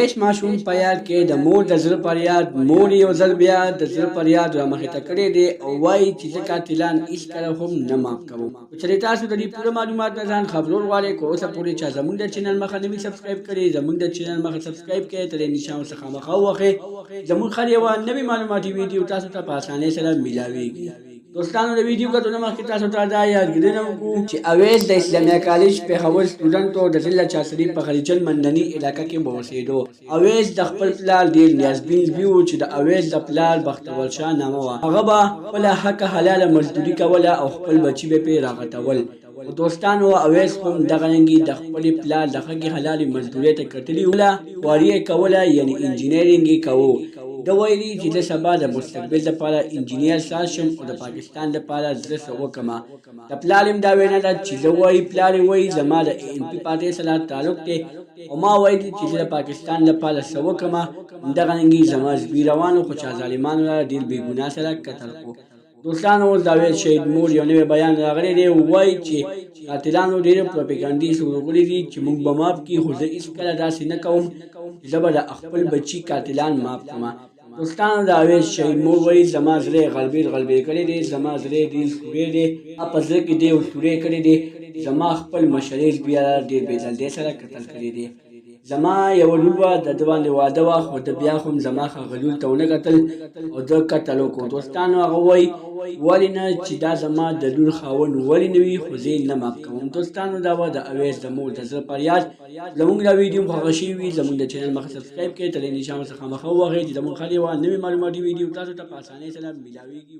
هیڅ ماشوم په یاد کې د مور د زړه پر یاد مور یو ځل بیا د زړه پر یاد رامخې ته کړی دی او وایي چې زه قاتلان هېڅکله هم نه معاف کوم. چې تاسو د دې پوره معلومات نه ځان خبرول غواړئ که اوسه پورې چا زموږ د چینل مخه نه وي سبسکرایب کړې زموږ د چینل مخه سبسکرایب کړئ تر نشان څخه مخه ووهئ زموږ هر یوه نوې معلوماتي ویډیو تاسو ته په اسانۍ سره میلاویږي. دوستانو د ویډیو کتلو مخکې تاسو ته دا یادګیرنه وکړو چې اویس د اسلامیه کالج پېښور سټوډنټ و د ضلع چارسدي په خلیچل مندني علاقه کې به اوسېدو. اویس د خپل پلار ډېر نیازبین زوی و چې د اویس د پلار بختور شاه نامه وه. هغه به خپله حقه حلاله مزدوري کوله او خپل بچي به پرې راغټول. دوستانو اویس هم دغرنګې د خپلې پلار د حقې حلالې مزدورۍ ته کتلي وله خواري یې کوله یعنې انجینرینګ یې کوو. ده ویلي چې زه سبا د مستقبل لپاره انجینر ساز شم او د پاکستان لپاره زه څه وکړمه. د پلار هم دا وینا ده چې زه وایي پلار یې وایي زما د MP پارټۍ سره تعلق دی او ما ویلي چې زه د پاکستان لپاره څه وکړمه. همدغرنګې زما زوی روان و خو چا ظالمانو را ډېر بېګناه سره قتل کړو. دوستانو اوس د اویس شهید مور یو نوی بیان راغلی دی وایي چې قاتلانو ډېر پروپیګنډي جوړ دي چې موږ به معاف کړي خو زه هېڅکله داسې نه کوم چې زه به د خپل بچي قاتلان معاف کړم. دوستانو د اویس شهید مور وایي زما زړه یې غلبېل کړی دی زما زړه یې ډېر سوری دی په زړه کې دی سوری کړی دی زما خپل مشرې زوی ډېر بېدلدۍ سره قتل کړی دی. زما یوه لور وه د ده باندې واده وه خو د بیا هم زما هغه لور ته ونه کتل او ده قتل وکړو. دوستانو هغه وایي ولې نه چې دا زما د لور خاوند ولې نه وي خو زه یې نه معاف کوم. دوستانو دا به د اویس د مور د زړه پر یاد زموږ دا ویډیو خوښه شوي وي زموږ د چینل مخه سبسکرایب کړئ تر نشان څخه مخه ووهئ چې زموږ هر یوه نوې معلوماتي ویډیو تاسو ته په اسانۍ سره میلاویږي.